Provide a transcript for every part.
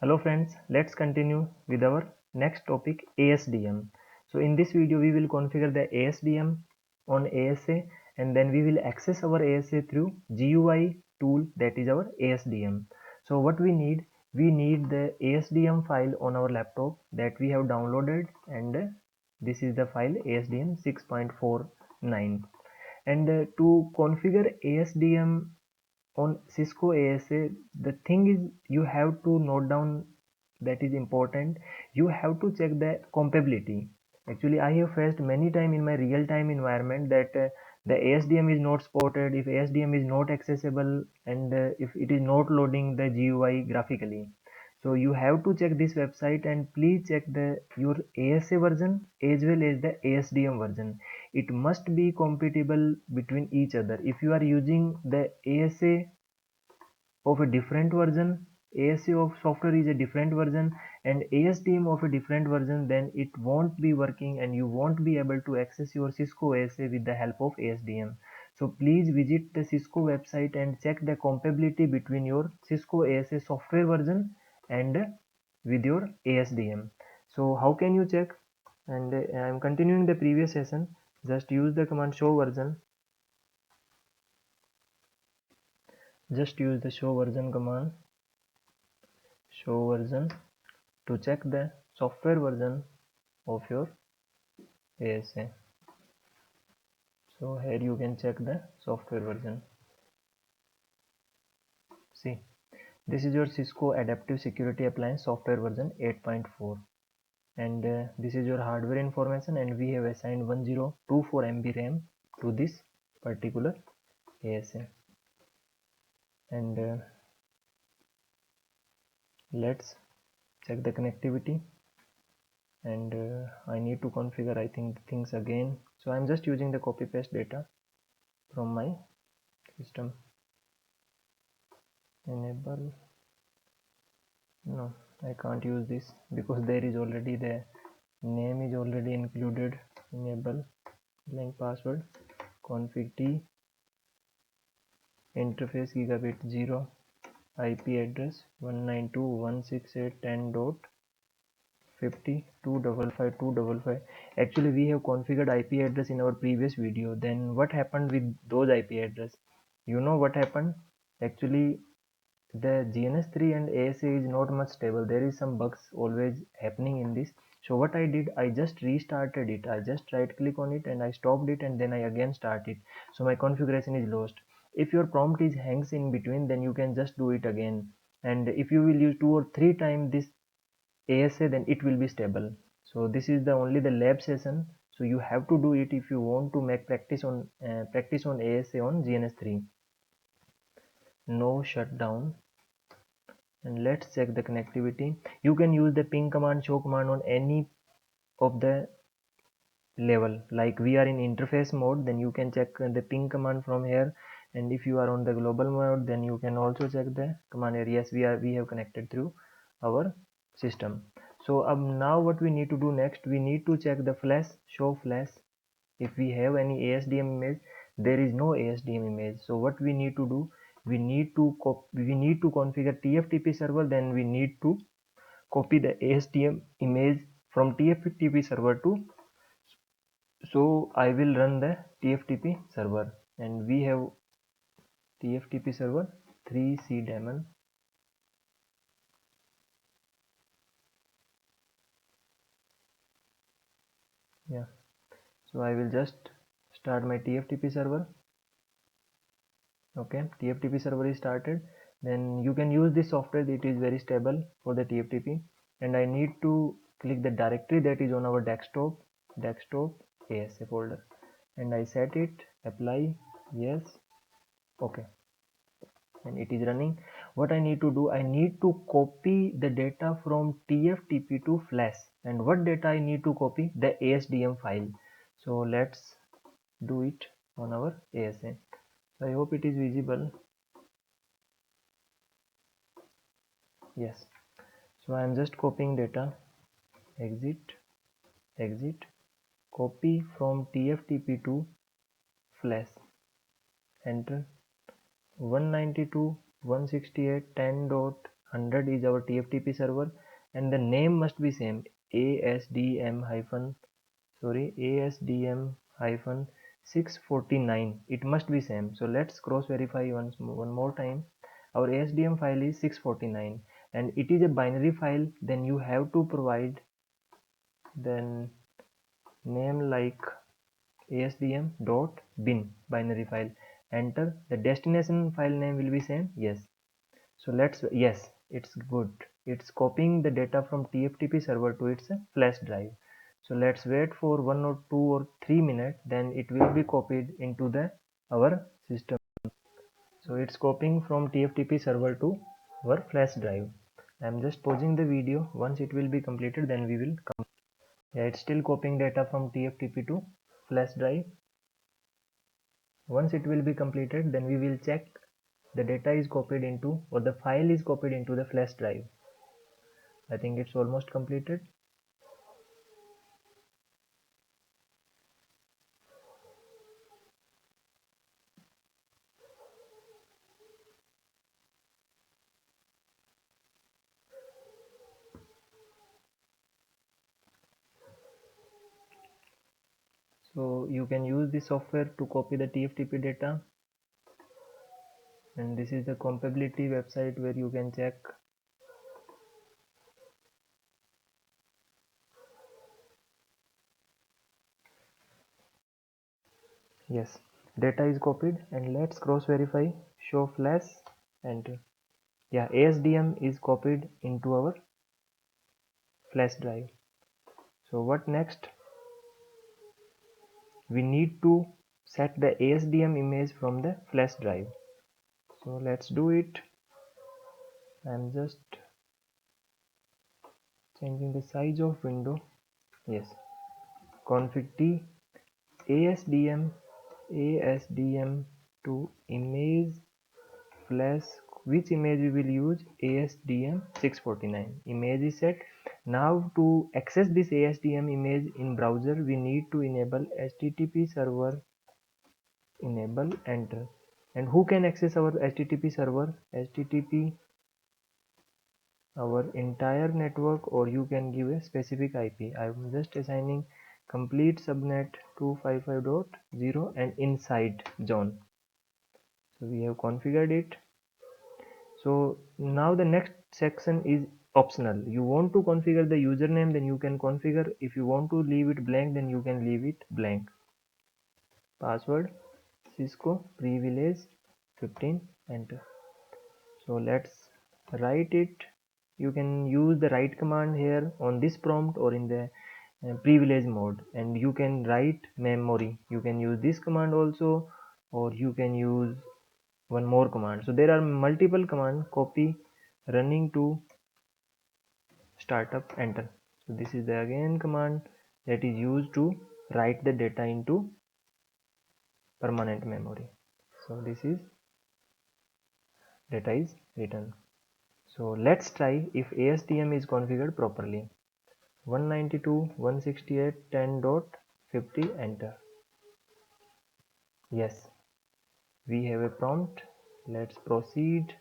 Hello friends, let's continue with our next topic, ASDM. So in this video we will configure the ASDM on ASA, and then we will access our ASA through GUI tool, that is our ASDM. So what we need the ASDM file on our laptop that we have downloaded, and this is the file ASDM 6.49. And to configure ASDM on Cisco ASA, the thing is you have to note down, that is important. You have to check the compatibility. Actually, I have faced many time in my real-time environment that the ASDM is not supported, if ASDM is not accessible, and if it is not loading the GUI graphically. So you have to check this website, and please check your ASA version as well as the ASDM version. It must be compatible between each other. If you are using the ASA of a different version, ASA of software is a different version, and ASDM of a different version, then it won't be working and you won't be able to access your Cisco ASA with the help of ASDM. So please visit the Cisco website and check the compatibility between your Cisco ASA software version and with your ASDM. So how can you check? And I'm continuing the previous session. Just use the command show version. Just use the show version command, show version, to check the software version of your ASA. So here you can check the software version. See, this is your Cisco Adaptive Security Appliance software version 8.4, and this is your hardware information, and we have assigned 1024 MB RAM to this particular ASA. And let's check the connectivity, and I need to configure, I think, things again. So I'm just using the copy paste data from my system. Enable, no, I can't use this because there is already the name is already included. Enable blank password config t interface gigabit 0 IP address 192.168.10.50.255.255. Actually we have configured IP address in our previous video. Then what happened with those IP address? You know what happened? Actually the GNS3 and ASA is not much stable. There is some bugs always happening in this. So what I did, I just restarted it. I just right click on it and I stopped it, and then I again start it. So my configuration is lost. If your prompt is hangs in between, then you can just do it again. And if you will use 2 or 3 times this ASA, then it will be stable. So this is the only the lab session. So you have to do it if you want to make practice on ASA on GNS3. No shutdown. And let's check the connectivity. You can use the ping command, show command on any of the level. Like we are in interface mode, then you can check the ping command from here, and if you are on the global mode, then you can also check the command area. Yes, we have connected through our system. So now what we need to do next, we need to check the flash, show flash. If we have any ASDM image, there is no ASDM image. So what we need to do, we need to configure TFTP server. Then we need to copy the ASDM image from TFTP server to. So I will run the TFTP server, and we have TFTP server 3C daemon. Yeah, so I will just start my TFTP server. Okay, TFTP server is started. Then you can use this software, it is very stable for the TFTP. And I need to click the directory that is on our desktop ASA folder, and I set it, apply, yes, okay, and it is running. What I need to do, I need to copy the data from TFTP to flash. And what data I need to copy? The ASDM file. So let's do it on our ASA. So I hope it is visible. Yes, so I am just copying data, exit, copy from TFTP to flash, enter 192.168.10.50 100 is our TFTP server, and the name must be same, ASDM hyphen ASDM hyphen 649. It must be same. So let's cross verify one more time. Our ASDM file is 649 and it is a binary file. Then you have to provide then name like asdm.bin binary file. Enter. The destination file name will be same. Yes. So yes, it's good. It's copying the data from TFTP server to its flash drive. So let's wait for 1 or 2 or 3 minutes, then it will be copied into our system. So it's copying from TFTP server to our flash drive. I'm just pausing the video. Once it will be completed, then we will come. Yeah, it's still copying data from TFTP to flash drive. Once it will be completed, then we will check the data is copied into, or the file is copied into the flash drive. I think it's almost completed. So you can use this software to copy the TFTP data, and this is the compatibility website where you can check. Yes, data is copied, and let's cross verify. Show flash, enter. Yeah, ASDM is copied into our flash drive. So what next? We need to set the ASDM image from the flash drive. So let's do it. I'm just changing the size of window. Yes, config t ASDM to image flash. Which image we will use? ASDM 649. Image is set. Now to access this ASDM image in browser, we need to enable HTTP server. Enable, enter. And who can access our HTTP server? HTTP our entire network, or you can give a specific IP. I'm just assigning complete subnet 255.0 and inside zone. So we have configured it. So now the next section is optional. You want to configure the username, then you can configure. If you want to leave it blank, then you can leave it blank. Password Cisco privilege 15, enter. So let's write it. You can use the write command here on this prompt or in the privilege mode, and you can write memory. You can use this command also, or you can use one more command. So there are multiple commands. Copy running to startup, enter. So this is the again command that is used to write the data into permanent memory. So this is data is written. So let's try if ASDM is configured properly. 192.168.10.50, enter. Yes, we have a prompt. Let's proceed.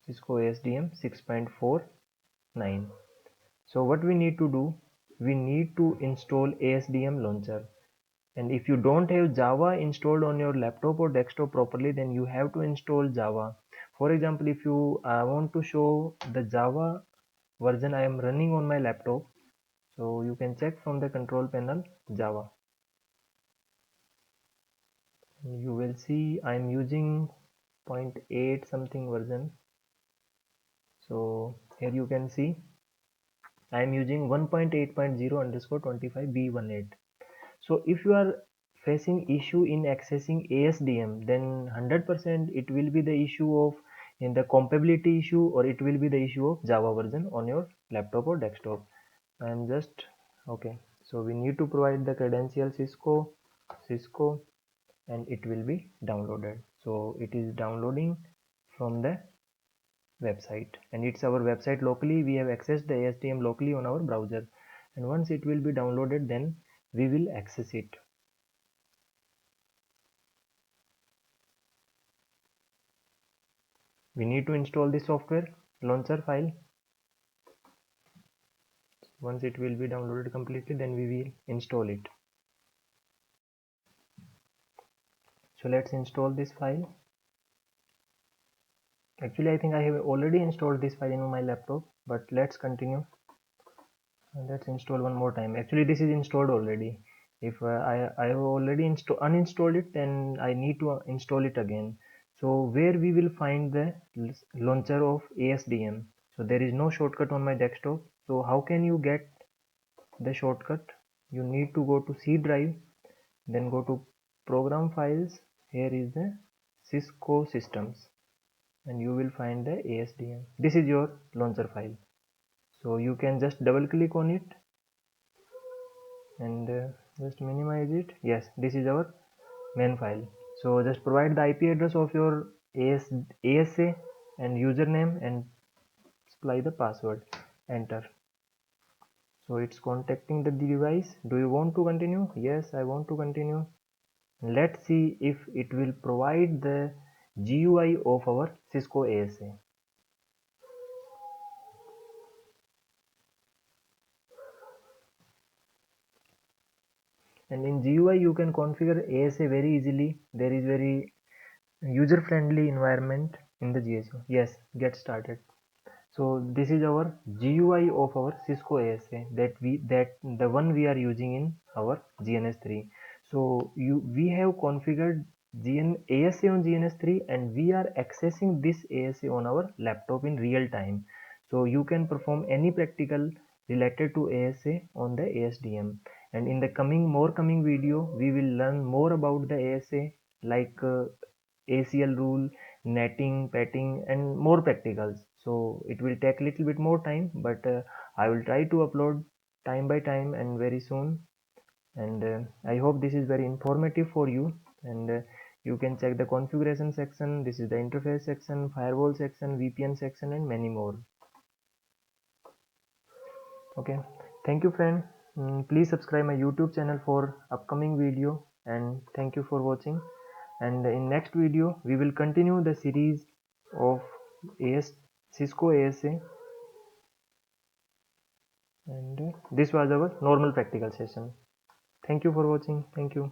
Cisco ASDM 6.49. So what we need to do, we need to install ASDM launcher. And if you don't have Java installed on your laptop or desktop properly, then you have to install Java. For example, if you want to show the Java version I am running on my laptop, so you can check from the control panel Java. You will see I am using 0.8 something version. So here you can see I am using 1.8.0 underscore 25b18. So if you are facing issue in accessing ASDM, then 100% it will be the issue of in the compatibility issue, or it will be the issue of Java version on your laptop or desktop. I am just okay. So we need to provide the credential Cisco, and it will be downloaded. So it is downloading from the website, and it's our website locally. We have accessed the ASDM locally on our browser, and once it will be downloaded, then we will access it. we need to install the software launcher file. Once it will be downloaded completely, then we will install it. So let's install this file. Actually, I think I have already installed this file in my laptop, but let's continue. Let's install one more time. Actually, this is installed already. If I have already uninstalled it, then I need to install it again. So where we will find the launcher of ASDM. So there is no shortcut on my desktop. So how can you get the shortcut? You need to go to C drive, then go to program files. Here is the Cisco systems, and you will find the ASDM. This is your launcher file. So you can just double click on it and just minimize it. Yes, this is our main file. So just provide the IP address of your ASA and username and supply the password. Enter. So it's contacting the device. Do you want to continue? Yes, I want to continue. Let's see if it will provide the GUI of our Cisco ASA. And in GUI you can configure ASA very easily. There is very user friendly environment in the GSU. Yes, get started. So this is our GUI of our Cisco ASA that the one we are using in our GNS3. So we have configured ASA on GNS3 and we are accessing this ASA on our laptop in real time. So you can perform any practical related to ASA on the ASDM. And in the coming video, we will learn more about the ASA like ACL rule, netting, petting, and more practicals. So it will take a little bit more time, but I will try to upload time by time and very soon. And I hope this is very informative for you. And you can check the configuration section. This is the interface section, firewall section, VPN section, and many more. Okay, thank you, friend. Please subscribe my YouTube channel for upcoming video, and thank you for watching. And in next video we will continue the series of Cisco ASA, and this was our normal practical session. Thank you for watching. Thank you.